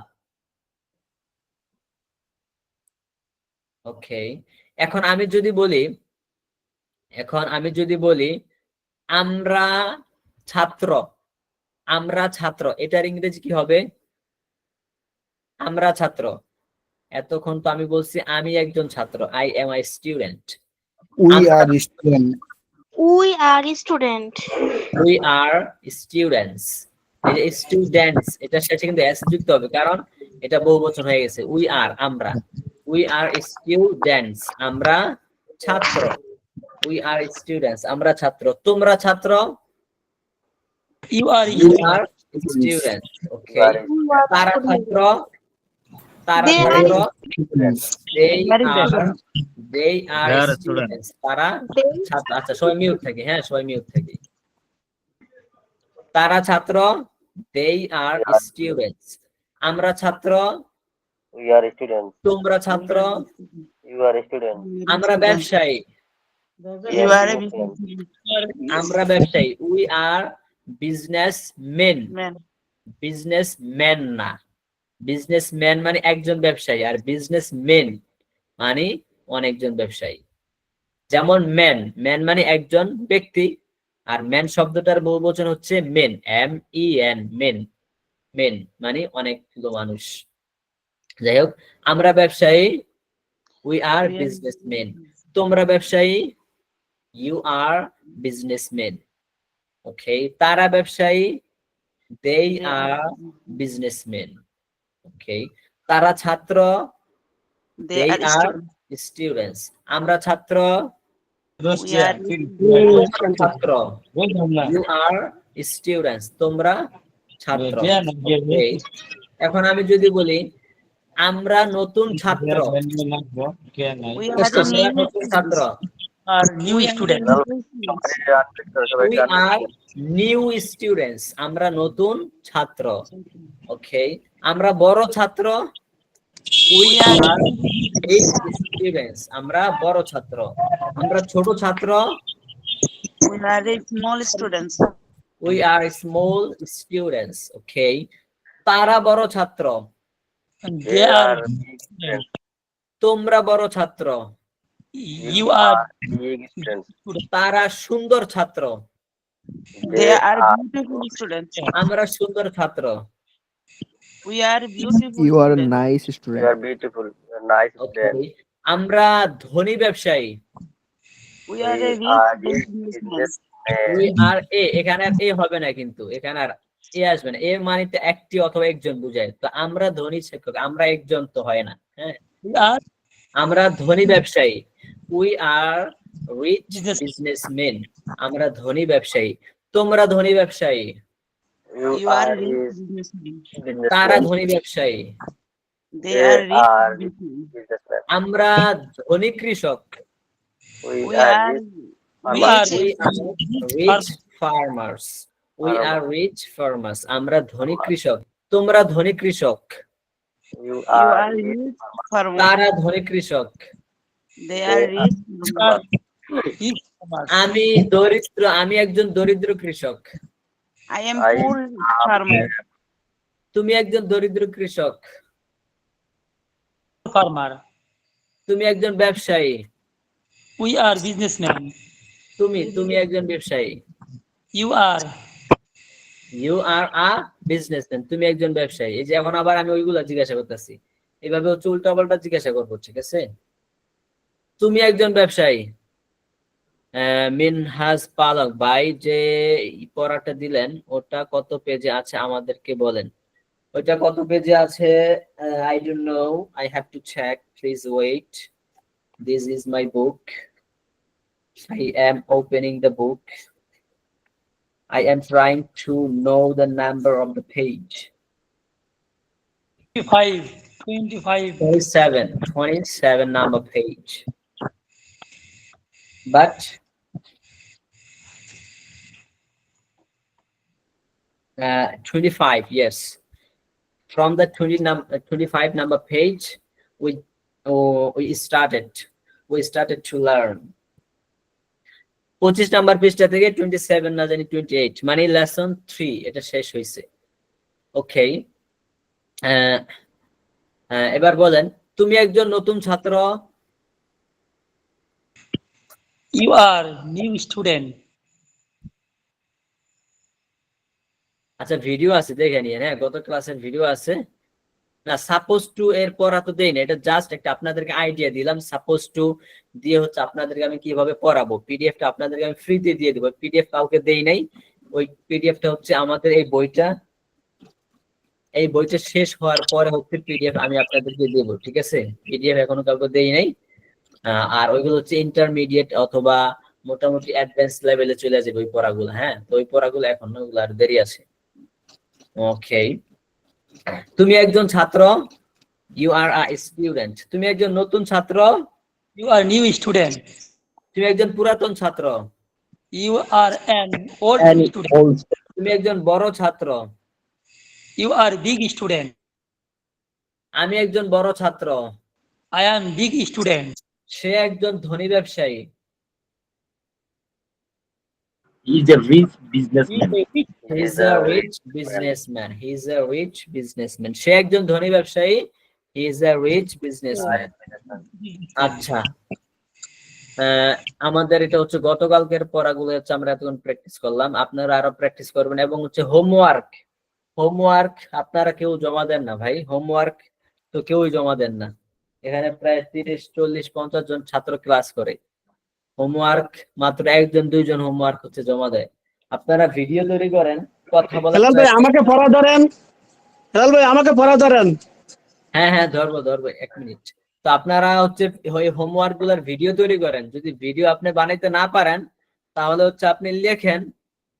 [SPEAKER 1] ওকে। এখন আমি যদি বলি আমরা ছাত্র। আমরা ছাত্র, এটার ইংরেজি কি হবে? আমরা ছাত্র। এতক্ষণ তো আমি বলছি আমি একজন ছাত্র, I am a student.
[SPEAKER 3] We are student.
[SPEAKER 2] We are student.
[SPEAKER 1] We are students. এই যে স্টুডেন্টস এটা শেষে কিন্তু এস যুক্ত হবে, কারণ এটা বহুবচন হয়ে গেছে। উই আর আমরা, উই আর স্টুডেন্টস আমরা ছাত্র, উই আর স্টুডেন্টস আমরা ছাত্র। তোমরা ছাত্র,
[SPEAKER 5] You are
[SPEAKER 1] you are students. Okay, তারা ছাত্র, তারা
[SPEAKER 2] They are
[SPEAKER 1] ছাত্র, they
[SPEAKER 2] Very
[SPEAKER 1] are
[SPEAKER 2] good.
[SPEAKER 1] they are
[SPEAKER 6] They are
[SPEAKER 1] students তারা
[SPEAKER 2] They
[SPEAKER 1] ছাত্র। আচ্ছা সবাই মিউট থাকে, হ্যাঁ সবাই মিউট থাকে। তারা ছাত্র, they are students আমরা ছাত্র,
[SPEAKER 7] We are students.
[SPEAKER 1] তোমরা ছাত্র,
[SPEAKER 7] You are students.
[SPEAKER 1] আমরা ব্যবসায়ী,
[SPEAKER 7] You are a
[SPEAKER 1] আমরা ব্যবসায়ী, we are business men,
[SPEAKER 2] man.
[SPEAKER 1] Business man না, বিজনেস ম্যান মানে একজন ব্যবসায়ী, আর বিজনেস মেন মানে অনেকজন ব্যবসায়ী। যেমন ম্যান, ম্যান মানে একজন ব্যক্তি, আর ম্যান শব্দটার বহুবচন হচ্ছে মেন, MEN মেন, মেন মানে অনেকগুলো মানুষ। যাই হোক, আমরা ব্যবসায়ী, উই আর বিজনেসম্যান। তোমরা ব্যবসায়ী, ইউ আর বিজনেসম্যান। ওকে, তারা ব্যবসায়ী, দে আর বিজনেসম্যান। ওকে, তারা ছাত্র,
[SPEAKER 2] They
[SPEAKER 1] they
[SPEAKER 2] are
[SPEAKER 1] are
[SPEAKER 2] students.
[SPEAKER 1] Students আমরা ছাত্র,
[SPEAKER 5] Russia.
[SPEAKER 1] তোমরা ছাত্র, ইউ আর স্টুডেন্টস তোমরা ছাত্র। Okay, এখন আমি যদি বলি আমরা নতুন ছাত্র,
[SPEAKER 2] We are
[SPEAKER 1] আমরা
[SPEAKER 2] new
[SPEAKER 1] নতুন ছাত্র,
[SPEAKER 5] Are new student.
[SPEAKER 1] We are new students আমরা নতুন ছাত্র। ওকে, আমরা বড় ছাত্র, উই আর স্টুডেন্টস আমরা বড় ছাত্র। আমরা ছোট ছাত্র,
[SPEAKER 2] We are a small students.
[SPEAKER 1] We are small students. Okay, তারা বড় ছাত্র,
[SPEAKER 5] They are.
[SPEAKER 1] তোমরা বড় ছাত্র,
[SPEAKER 5] You are.
[SPEAKER 7] big students.
[SPEAKER 1] তারা সুন্দর ছাত্র,
[SPEAKER 2] They are beautiful students.
[SPEAKER 1] আমরা সুন্দর ছাত্র।
[SPEAKER 2] We are beautiful.
[SPEAKER 8] You are a
[SPEAKER 2] students.
[SPEAKER 8] nice
[SPEAKER 7] You
[SPEAKER 8] student.
[SPEAKER 7] are beautiful. You are nice
[SPEAKER 1] okay,
[SPEAKER 7] students.
[SPEAKER 1] আমরা ধনী ব্যবসায়ী,
[SPEAKER 2] We are a
[SPEAKER 7] We are
[SPEAKER 2] rich
[SPEAKER 7] businessmen.
[SPEAKER 1] We are এখানে আর এ হবে না, কিন্তু এখানে আর এ আসবে না। এ মানে তো একটি অথবা একজন বুঝায়, তো আমরা ধনী শিক্ষক, আমরা একজন তো হয় না। হ্যাঁ,
[SPEAKER 5] We are.
[SPEAKER 1] আমরা ধনী ব্যবসায়ী, we are rich
[SPEAKER 5] Business-
[SPEAKER 1] businessman আমরা ধনী ব্যবসায়ী। তোমরা ধনী ব্যবসায়ী,
[SPEAKER 2] You are
[SPEAKER 7] are
[SPEAKER 2] rich
[SPEAKER 7] his
[SPEAKER 2] businessmen.
[SPEAKER 1] তারা
[SPEAKER 7] businessmen.
[SPEAKER 1] ধনী ব্যবসায়ী।
[SPEAKER 2] They are
[SPEAKER 7] are
[SPEAKER 2] rich businessmen.
[SPEAKER 7] businessmen.
[SPEAKER 1] আমরা ধনী কৃষক,
[SPEAKER 7] We
[SPEAKER 2] We
[SPEAKER 7] are
[SPEAKER 2] are
[SPEAKER 7] rich
[SPEAKER 5] We
[SPEAKER 7] farmers.
[SPEAKER 5] are.
[SPEAKER 1] we are rich farmers, we are rich farmers আমরা ধনী কৃষক। তোমরা ধনী কৃষক,
[SPEAKER 7] You
[SPEAKER 2] You
[SPEAKER 7] are
[SPEAKER 2] are
[SPEAKER 7] rich
[SPEAKER 2] rich farmers.
[SPEAKER 1] তারা ধনী কৃষক।
[SPEAKER 2] They are rich farmers.
[SPEAKER 5] Each of us.
[SPEAKER 1] আমি দরিদ্র, আমি একজন দরিদ্র কৃষক।
[SPEAKER 2] I am
[SPEAKER 7] I
[SPEAKER 2] poor farmer.
[SPEAKER 1] তুমি একজন দরিদ্র কৃষক।
[SPEAKER 5] Farmer.
[SPEAKER 1] তুমি একজন ব্যবসায়ী,
[SPEAKER 5] We are businessmen.
[SPEAKER 1] তুমি একজন ব্যবসায়ী।
[SPEAKER 5] You are.
[SPEAKER 1] You are a businessman তুমি একজন ব্যবসায়ী। এই যে এখন আবার আমি ওইগুলা জিজ্ঞাসা করতেছি, এইভাবে হচ্ছে উল্টা পাল্টা জিজ্ঞাসা করবো, ঠিক আছে? তুমি একজন ব্যবসায়ী। মিনহাজ পালক ভাই যে পড়াটা দিলেন ওটা কত পেজে আছে আমাদেরকে বলেন। ওইটা কত পেজে আছে? I don't know, I have to check, please wait. This is my book. I am opening the book. I am trying to know the number of the page.
[SPEAKER 5] 25.
[SPEAKER 1] 27 number page. But 25, yes. From the 25 number page, we started to learn. 25 number পৃষ্ঠা থেকে 27 না জানি 28 মানে lesson 3 এটা শেষ হয়েছে। ওকে, এবার বলেন তুমি একজন নতুন ছাত্র।
[SPEAKER 5] You are new student.
[SPEAKER 1] আচ্ছা ভিডিও আছে দেখে নিয়ে, হ্যাঁ গত ক্লাসের ভিডিও আছে না। সাপোজ টু এর পড়া তো দেই না, এটা জাস্ট একটা আপনাদেরকে আইডিয়া দিলাম। সাপোজ টু দিয়ে হচ্ছে আপনাদেরকে আমি কিভাবে পড়াবো, পিডিএফ টা আপনাদেরকে আমি ফ্রিতে দিয়ে দেবো। পিডিএফ কাউকে দেই নাই, ওই পিডিএফ টা হচ্ছে আমাদের এই বইটা এই বইটা শেষ হওয়ার পরে হচ্ছে পিডিএফ আমি আপনাদেরকে দেব, ঠিক আছে? পিডিএফ এখনো কাউকে দেই নাই। আর ওইগুলো হচ্ছে ইন্টারমিডিয়েট অথবা মোটামুটি অ্যাডভান্স লেভেলে চলে যাবে ওই পড়াগুলো। হ্যাঁ, তো ওই পড়াগুলো এখন ওগুলো আর দেরি আছে। ওকে, তুমি একজন ছাত্র, ইউ আর আ স্টুডেন্ট। তুমি একজন নতুন ছাত্র,
[SPEAKER 5] You are new student.
[SPEAKER 1] তুমি একজন পুরাতন ছাত্র,
[SPEAKER 5] You are an old
[SPEAKER 3] And
[SPEAKER 5] student.
[SPEAKER 3] also.
[SPEAKER 1] তুমি একজন বড় ছাত্র,
[SPEAKER 5] You are big student.
[SPEAKER 1] আমি একজন বড় ছাত্র,
[SPEAKER 5] I am big student.
[SPEAKER 1] সে একজন ধনী ব্যবসায়ী,
[SPEAKER 6] He is a rich
[SPEAKER 5] He
[SPEAKER 6] businessman.
[SPEAKER 5] is a big
[SPEAKER 1] he is a rich businessman, he is a rich businessman. সে একজন ধনী ব্যবসায়ী, he is a rich businessman. আচ্ছা, আমাদের এটা হচ্ছে গতকালকের পড়াগুলো হচ্ছে আমরা এতক্ষণ প্র্যাকটিস করলাম, আপনারা আরো প্র্যাকটিস করবেন। এবং হচ্ছে হোমওয়ার্ক, হোমওয়ার্ক আপনারা কেউ জমা দেন না ভাই, হোমওয়ার্ক তো কেউই জমা দেন না। এখানে প্রায় 30, 40, 50 জন ছাত্র ক্লাস করে, হোমওয়ার্ক মাত্র 1 জন 2 জন হোমওয়ার্ক হচ্ছে জমা দেয়। আপনারা ভিডিও তৈরি করেন, কথা বলার
[SPEAKER 3] হেলাল ভাই আমাকে পড়া ধরেন, হেলাল ভাই আমাকে পড়া ধরেন।
[SPEAKER 1] হ্যাঁ হ্যাঁ, ধরবো 1 মিনিট। তো আপনারা হচ্ছে ওই হোমওয়ার্ক গুলার ভিডিও তৈরি করেন। যদি ভিডিও আপনি বানাইতে না পারেন তাহলে হচ্ছে আপনি লেখেন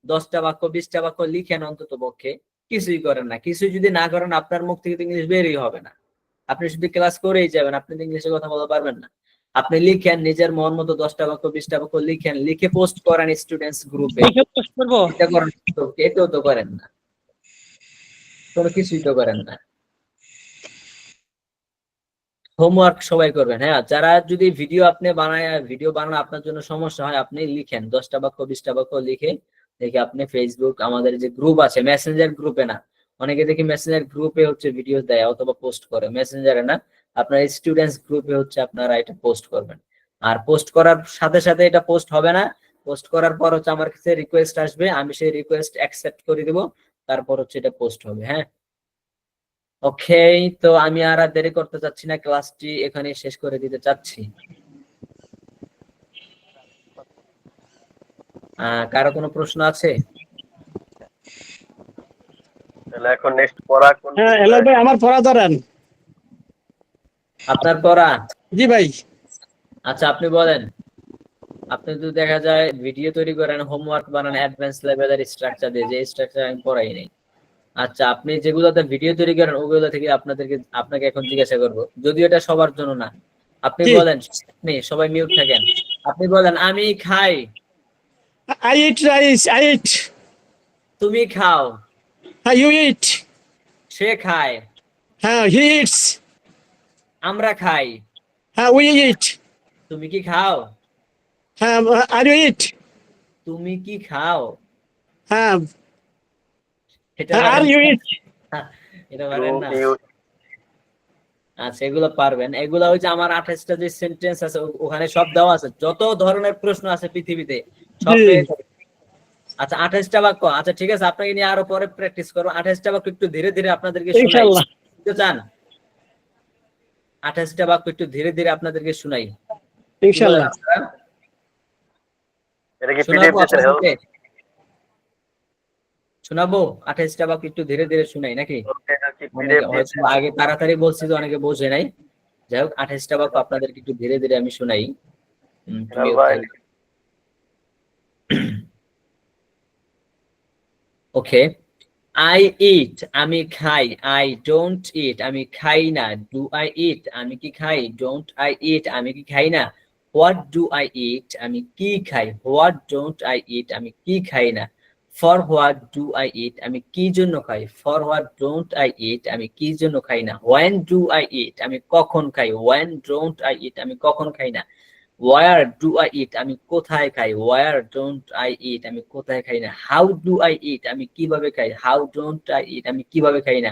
[SPEAKER 1] 10টা বাক্য 20টা বাক্য লিখেন অন্তত পক্ষে, কিছুই করেন না। কিছুই যদি না করেন আপনার মুখ থেকে ইংলিশ বেরই হবে না। আপনি শুধু ক্লাস করেই যাবেন, আপনি ইংলিশে কথা বলতে পারবেন না। আপনি লিখেন নিজের মন মতো 10টা বাক্য 20টা বাক্য লিখেন, লিখে পোস্ট করেন স্টুডেন্টস গ্রুপে।
[SPEAKER 5] দেখে post করবো।
[SPEAKER 1] এটা করেন, এটাও তো করেন না, কোনো কিছুই তো করেন না। হোমওয়ার্ক সবাই করবেন। হ্যাঁ, যারা যদি ভিডিও বানানো আপনার জন্য সমস্যা হয়, আপনি লিখেন 10টা বাক্য 20টা বাক্য লিখে দেখে আপনি ফেসবুক আমাদের যে গ্রুপ আছে, মেসেঞ্জার গ্রুপে না, অনেকে দেখি মেসেঞ্জার গ্রুপে হচ্ছে ভিডিও দেয় অথবা পোস্ট করে, মেসেঞ্জারে না, আপনার স্টুডেন্টস গ্রুপে হচ্ছে আপনারা এটা পোস্ট করবেন। আর পোস্ট করার সাথে সাথে এটা পোস্ট হবে না, পোস্ট করার পর হচ্ছে আমার কাছে রিকোয়েস্ট আসবে, আমি সেই রিকোয়েস্ট অ্যাকসেপ্ট করে দিব, তারপর হচ্ছে এটা পোস্ট হবে। হ্যাঁ, ওকে, তো আমি আর দেরি করতে চাচ্ছি না, ক্লাসটি এখানে শেষ করে দিতে চাচ্ছি। কারো কোনো প্রশ্ন আছে?
[SPEAKER 7] তাহলে এখন নেক্সট পড়া কোন?
[SPEAKER 3] হ্যাঁ হেলাল ভাই আমার পড়া ধরেন।
[SPEAKER 1] আপনার পড়া?
[SPEAKER 3] জি ভাই।
[SPEAKER 1] আচ্ছা, আপনি বলেন। আপনি যদি দেখা যায় ভিডিও তৈরি করেন, হোমওয়ার্ক বানান অ্যাডভান্স লেভেলের স্ট্রাকচার দিয়ে, যে স্ট্রাকচার আমি পড়াই নাই। আচ্ছা, আপনি যেগুলোতে ভিডিও তৈরি করেন ওগুলো থেকে আপনাকে এখন জিজ্ঞাসা করব, যদিও এটা সবার জন্য না। আপনি
[SPEAKER 3] কি?
[SPEAKER 1] বলেন, আপনি সবাই মিউট থাকেন, আপনি বলেন আমি খাই।
[SPEAKER 3] I eat rice, I eat.
[SPEAKER 1] তুমি খাও।
[SPEAKER 3] You eat.
[SPEAKER 1] সে খায়।
[SPEAKER 3] He eats.
[SPEAKER 1] আমরা খাই।
[SPEAKER 3] We eat.
[SPEAKER 1] তুমি কি খাও?
[SPEAKER 3] Are you eat?
[SPEAKER 1] তুমি কি খাও? এটা
[SPEAKER 3] Are
[SPEAKER 1] পারেন
[SPEAKER 3] you
[SPEAKER 1] না?
[SPEAKER 3] eat?
[SPEAKER 1] এটা পারেন না?
[SPEAKER 7] You
[SPEAKER 1] আচ্ছা, এগুলো পারবেন। এগুলো হচ্ছে আমার 28টা যে সেন্টেন্স আছে ওখানে সব দেওয়া আছে, যত ধরনের প্রশ্ন আছে পৃথিবীতে সব
[SPEAKER 3] জি।
[SPEAKER 1] পেয়ে যাবেন। আচ্ছা, 28টা বাক্য। আচ্ছা ঠিক আছে, আপনাকে নিয়ে আরো পরে প্র্যাকটিস করবো। 28টা বাক্য একটু ধীরে ধীরে আপনাদেরকে শোনাই।
[SPEAKER 3] ইনশাআল্লাহ।
[SPEAKER 1] শুনতে চান? 28টা বাক্য একটু ধীরে ধীরে আপনাদেরকে শোনাই।
[SPEAKER 3] ইনশাআল্লাহ।
[SPEAKER 7] এটা কি
[SPEAKER 1] শোনাবো
[SPEAKER 7] পিডিএফ দিতে হবে?
[SPEAKER 1] আপনাদেরকে? শোনাবো 28টা বাক্য একটু ধীরে ধীরে শোনাই নাকি?
[SPEAKER 7] এটা কি
[SPEAKER 1] অনেকে
[SPEAKER 7] পিডিএফ
[SPEAKER 1] হয়তো
[SPEAKER 7] দিতে?
[SPEAKER 1] আগে তাড়াতাড়ি বলছি তো অনেকে বোঝে নাই। যাই হোক, 28টা বাক্য আপনাদেরকে একটু ধীরে ধীরে আমি শোনাই। তুমিও
[SPEAKER 7] ভাই
[SPEAKER 1] খেয়াল- ওকে, আই ইট আমি খাই, আই ডোন্ট ইট আমি খাই না, ডু আই ইট আমি কি খাই, ডোন্ট আই ইট আমি কি খাই না, হোয়াট ডু আই ইট আমি কি খাই, হোয়াট ডোন্ট আই ইট আমি কি খাই না, for what do I eat আমি কি জন্য খাই, for what don't I eat আমি কি জন্য খাই না, হোয়েন ডু আই ইট আমি কখন খাই, হোয়েন ডোন্ট আই ইট আমি কখন খাই না, where do I eat আমি কোথায় খাই, where don't I eat আমি কোথায় খাই না, how do I eat আমি কিভাবে খাই, how don't I eat আমি কিভাবে খাই না,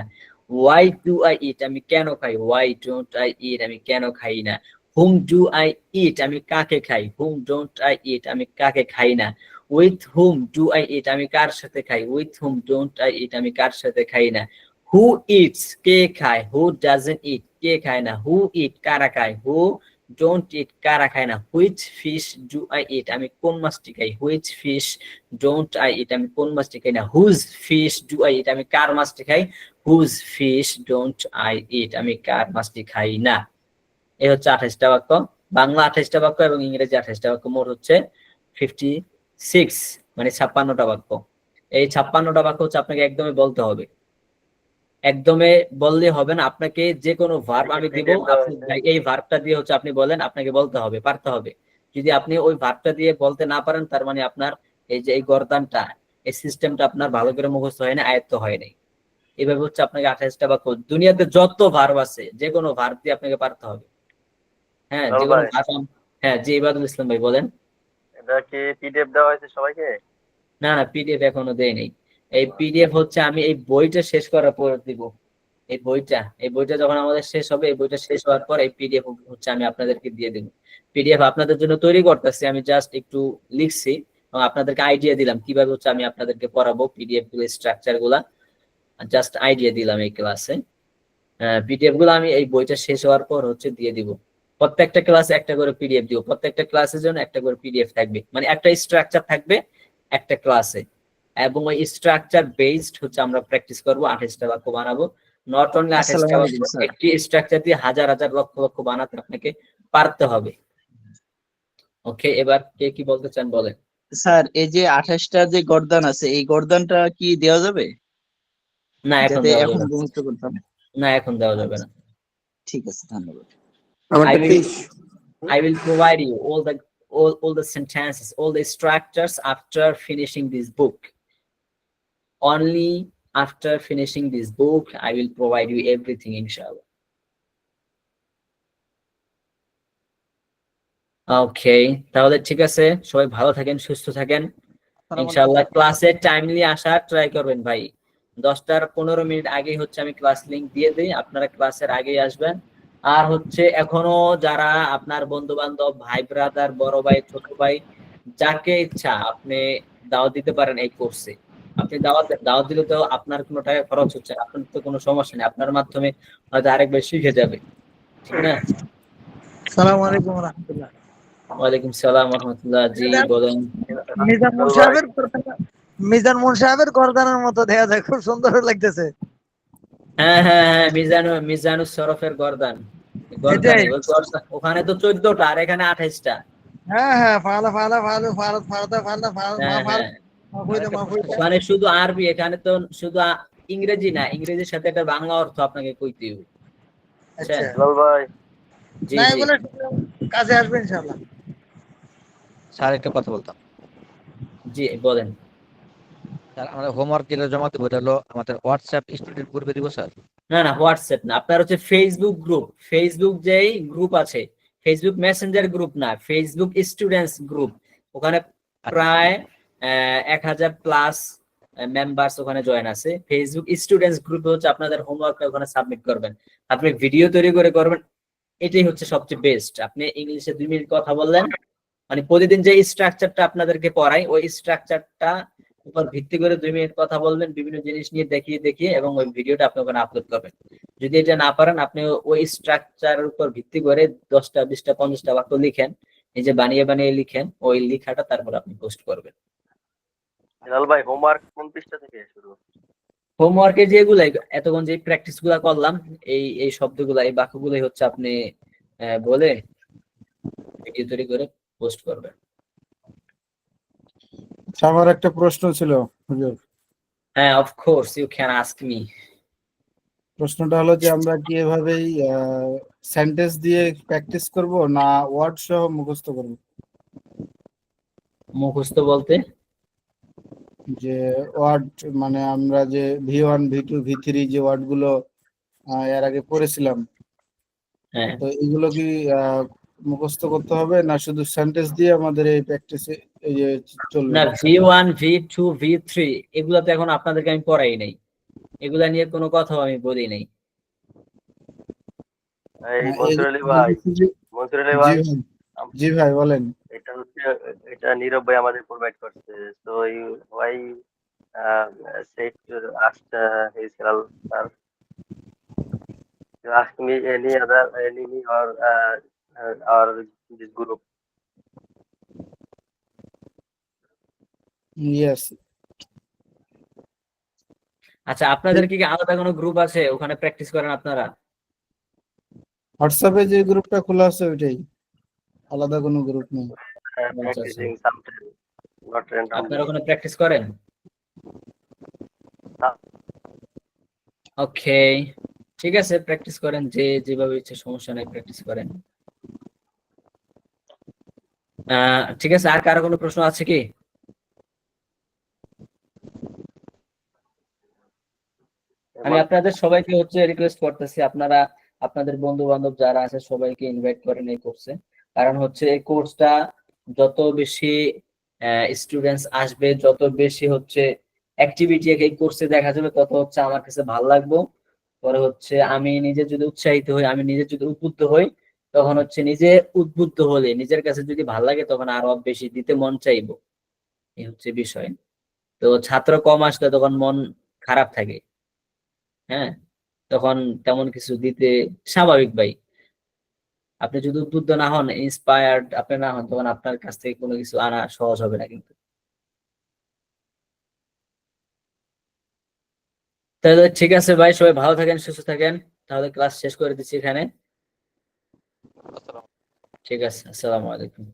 [SPEAKER 1] why do I eat আমি কেন খাই, why don't I eat আমি কেন খাই না, whom do I eat আমি কাকে খাই, whom don't I eat আমি কাকে খাই না, with whom do I eat আমি কার সাথে খাই, with whom don't I eat আমি কার সাথে খাই না, who eats কে খায়, who doesn't eat কে খায় না, who eat কারা খায়, who ডোন্ট ইট কারা খায় না, which fish do I eat আমি কোন মাছটি খাই, which fish don't I eat আমি কোন মাছটি খাই না, whose fish do I eat আমি কার মাছটি খাই, whose fish don't I eat আমি কার মাছটি খাই না। এই হচ্ছে 28টা বাক্য, বাংলা 28টা বাক্য এবং ইংরেজি 28টা বাক্য, মোট হচ্ছে 56 মানে 56টা বাক্য। এই 56টা বাক্য হচ্ছে আপনাকে একদমই বলতে হবে, একদমই বললে হবে না, আপনাকে যে কোনো ভার্ব আমি দিব, আপনি এই ভার্বটা দিয়ে হচ্ছে আপনি বলেন, আপনাকে বলতে হবে, পারতে হবে। যদি আপনি ওই ভার্বটা দিয়ে বলতে না পারেন, তার মানে আপনার এই যে এই গর্দানটা, এই সিস্টেমটা আপনার ভালো করে মুখস্থ হয় না, আয়ত্ত হয় নাই। এইভাবে হচ্ছে আপনাকে 28টা বাক্য, দুনিয়াতে যত ভার্ব আছে যে কোনো ভার্ব দিয়ে আপনাকে পারতে হবে। হ্যাঁ, যে কোনো ভার্ব। হ্যাঁ জি, ইবাদুল ইসলাম ভাই বলেন।
[SPEAKER 7] এটা কি পিডিএফ দেওয়া হয়েছে সবাইকে?
[SPEAKER 1] না না, পিডিএফ এখনো দেই নাই। এই পিডিএফ হচ্ছে আমি এই বইটা শেষ করার পর দিব। এই বইটা যখন আমাদের শেষ হবে, এই বইটা শেষ হওয়ার পর এই পিডিএফ হচ্ছে আমি আপনাদেরকে দিয়ে দেব। পিডিএফ আপনাদের জন্য তৈরি করতেছি, আমি জাস্ট একটু লিখছি এবং আপনাদেরকে আইডিয়া দিলাম কিভাবে হচ্ছে আমি আপনাদেরকে পড়াবো, পিডিএফ গুলো স্ট্রাকচার গুলা জাস্ট আইডিয়া দিলাম এই ক্লাসে। পিডিএফ গুলো আমি এই বইটা শেষ হওয়ার পর হচ্ছে দিয়ে দিব। প্রত্যেকটা ক্লাসে একটা করে পিডিএফ দিব, প্রত্যেকটা ক্লাসের জন্য একটা করে পিডিএফ থাকবে, মানে একটা স্ট্রাকচার থাকবে একটা ক্লাসে, এবং ওই স্ট্রাকচার বেসড হচ্ছে আমরা প্র্যাকটিস করব, 28টা বাক্য বানাবো। নট অনলি 28টা বাক্য, একটি স্ট্রাকচার দিয়ে হাজার হাজার লক্ষ লক্ষ বানাতে আপনাকে পারতে হবে। ওকে, এবার কে কি বলতে চান বলেন।
[SPEAKER 8] স্যার এই যে 28টা যে গর্দান আছে, এই গর্দানটা কি দেওয়া যাবে?
[SPEAKER 1] না এখন
[SPEAKER 8] যাতে
[SPEAKER 1] দেওয়া
[SPEAKER 8] এখন
[SPEAKER 1] যাবে না,
[SPEAKER 8] মুখস্থ করতাম।
[SPEAKER 1] না এখন দেওয়া যাবে না।
[SPEAKER 8] ঠিক আছে, ধন্যবাদ।
[SPEAKER 1] I will provide you all the sentences, all the structures after finishing this book. Only after finishing this book, I will provide you everything, inshallah. Okay, তাহলে ঠিক আছে, সবাই ভালো থাকেন, সুস্থ থাকেন ইনশাআল্লাহ। ক্লাসে টাইমলি আসার ট্রাই করবেন ভাই। 10টার 15 মিনিট আগেই হচ্ছে আমি ক্লাস লিংক দিয়ে দিই, আপনারা ক্লাসের আগেই আসবেন। আর হচ্ছে এখনো যারা আপনার বন্ধু বান্ধব, ভাই ব্রাদার, বড় ভাই, ছোট ভাই, যাকে ইচ্ছা আপনি দাওয়াত দিতে পারেন এই কোর্সে। আপনি দাওয়াত দিলে তো আপনার কোনো টাকা খরচ হচ্ছে না, আপনার তো কোনো সমস্যা নেই, আপনার মাধ্যমে হয়তো আরেক ভাই শিখে যাবে, ঠিক না?
[SPEAKER 3] আসসালামু আলাইকুম ওয়া রাহমাতুল্লাহ।
[SPEAKER 1] ওয়ালাইকুম সালাম ওয়া রাহমাতুল্লাহ। জি বলেন।
[SPEAKER 3] মিজানুর সাহেবের গর্দানের মতো দেখা যায়, খুব সুন্দর লাগতেছে।
[SPEAKER 1] হ্যাঁ হ্যাঁ হ্যাঁ, মিজানুর শরফের গর্দান, গর্দানে ওই গর্দান, ওখানে তো 14টা আর এখানে 28টা।
[SPEAKER 3] হ্যাঁ হ্যাঁ, ফালা ফালা ফালু ফারত ফারতা ফালা
[SPEAKER 1] হ্যাঁ হ্যাঁ, ওখানে শুধু আরবি, এখানে তো শুধু ইংরেজি না, ইংরেজির সাথে একটা বাংলা অর্থ আপনাকে কইতে হবে।
[SPEAKER 3] আচ্ছা
[SPEAKER 7] ভাই
[SPEAKER 1] জি
[SPEAKER 3] না,
[SPEAKER 1] জি
[SPEAKER 3] এগুলো কাজে আসবে ইনশাআল্লাহ।
[SPEAKER 9] স্যার একটা কথা বলতাম।
[SPEAKER 1] জি বলেন।
[SPEAKER 9] স্যার আমাদের হোমওয়ার্ক যেটা জমা দেবো এটা হলো আমাদের হোয়াটসঅ্যাপ স্টুডেন্ট গ্রুপে দিব স্যার।
[SPEAKER 1] না না, হোয়াটসঅ্যাপ না, আপনার হচ্ছে ফেসবুক গ্রুপ, ফেসবুক যেই গ্রুপ আছে, ফেসবুক মেসেঞ্জার গ্রুপ না, ফেসবুক স্টুডেন্টস গ্রুপ। ওখানে প্রায় 1000+ মেম্বার্স ওখানে জয়েন আছে। ফেসবুক স্টুডেন্টস গ্রুপে হচ্ছে আপনাদের হোমওয়ার্কটা ওখানে সাবমিট করবেন, আপনি ভিডিও তৈরি করে করবেন, এটাই হচ্ছে সবচেয়ে বেস্ট। আপনি ইংলিশে 2 মিনিট কথা বললেন, মানে প্রতিদিন যে স্ট্রাকচারটা আপনাদেরকে পড়াই ওই স্ট্রাকচারটা উপর ভিত্তি করে 2 মিনিট কথা বলবেন, বিভিন্ন জিনিস নিয়ে দেখিয়ে দেখিয়ে, এবং ওই ভিডিওটা আপনি ওখানে আপলোড করবেন। যদি এটা না পারেন, আপনি ওই স্ট্রাকচারের উপর ভিত্তি করে 10টা 20টা 50টা বাক্য লিখেন, এই যে বানিয়ে বানিয়ে লিখেন, ওই লেখাটা তারপর আপনি পোস্ট করবেন।
[SPEAKER 7] হেলাল ভাই হোমওয়ার্ক কোন পৃষ্ঠা থেকে শুরু?
[SPEAKER 1] হোমওয়ার্কে যেগুলো এতক্ষণ যে প্র্যাকটিস গুলা করলাম, এই শব্দগুলা, এই বাক্যগুলাই হচ্ছে আপনি বলে ভিডিও তৈরি করে পোস্ট করবেন।
[SPEAKER 10] আমার একটা প্রশ্ন ছিল হুজুর।
[SPEAKER 1] হ্যাঁ, of course you can ask me.
[SPEAKER 10] প্রশ্নটা হলো যে আমরা কি এভাবেই সেন্টেন্স দিয়ে প্র্যাকটিস করব না ওয়ার্ড সহ মুখস্থ করব?
[SPEAKER 1] মুখস্থ বলতে
[SPEAKER 10] যে ওয়ার্ড মানে আমরা যে V1 V2 V3 যে ওয়ার্ড গুলো এর আগে পড়েছিলাম,
[SPEAKER 1] হ্যাঁ,
[SPEAKER 10] তো এগুলো কি মুখস্থ করতে হবে না শুধু সেন্টেন্স দিয়ে আমাদের এই প্র্যাকটিসে এই যে চলবে?
[SPEAKER 1] না, V1 V2 V3 এগুলা তো এখন আপনাদেরকে আমি পড়াই নাই, এগুলা নিয়ে কোনো কথা আমি বলি নাই।
[SPEAKER 7] এই মনসুর আলী ভাই, মনসুর আলী ভাই,
[SPEAKER 10] জি ভাই বলেন।
[SPEAKER 7] এটা হচ্ছে, এটা নীরব ভাই আমাদের প্রোভাইড করছে। So you why said to ask his help, sir. You ask me any other enemy or our this group.
[SPEAKER 10] Yes.
[SPEAKER 1] আচ্ছা, আপনাদের কি আলাদা কোনো গ্রুপ আছে ওখানে প্র্যাকটিস করেন আপনারা?
[SPEAKER 10] হোয়াটসঅ্যাপে যে গ্রুপটা খোলা আছে ওইটাই, আলাদা কোনো গ্রুপ নেই।
[SPEAKER 7] Practicing sometimes, not randomly.
[SPEAKER 1] আপনারা ওখানে প্র্যাকটিস করেন?
[SPEAKER 7] হ্যাঁ।
[SPEAKER 1] ওকে, ঠিক আছে, প্র্যাকটিস করেন, যে যেভাবে ইচ্ছে, সমস্যা নাই, প্র্যাকটিস করেন। ঠিক আছে, আর কারো কোনো প্রশ্ন আছে কি? আমি আপনাদের সবাইকে হচ্ছে রিকোয়েস্ট করতেছি, আপনারা আপনাদের বন্ধু বান্ধব যারা আছে সবাইকে ইনভাইট করেন এই কোর্সে। কারণ হচ্ছে এই কোর্সটা যত বেশি স্টুডেন্টস আসবে, যত বেশি হচ্ছে অ্যাক্টিভিটি এই কোর্সে দেখা যাবে, তত হচ্ছে আমার কাছে ভালো লাগবে। পরে হচ্ছে আমি নিজে যদি উৎসাহিত হই, আমি নিজে যদি উদ্বুদ্ধ হই, তখন হচ্ছে নিজে উদ্বুদ্ধ হলে নিজের কাছে যদি ভালো লাগে তখন আরো বেশি দিতে মন চাইবো। এই হচ্ছে বিষয়। তো ছাত্র কম আসলে তখন মন খারাপ থাকে, হ্যাঁ, তখন তেমন কিছু দিতে স্বাভাবিক ভাই। আপনি যদি উদ্বুদ্ধ না হন, ইন্সপায়ার্ড আপনি না হন, তখন আপনার কাছ থেকে কোনো কিছু আনা সহজ হবে না কিন্তু। তাহলে ঠিক আছে ভাই, সবাই ভালো থাকেন, সুস্থ থাকেন। তাহলে ক্লাস শেষ করে দিচ্ছি এখানে। ঠিক আছে, আসসালামু আলাইকুম।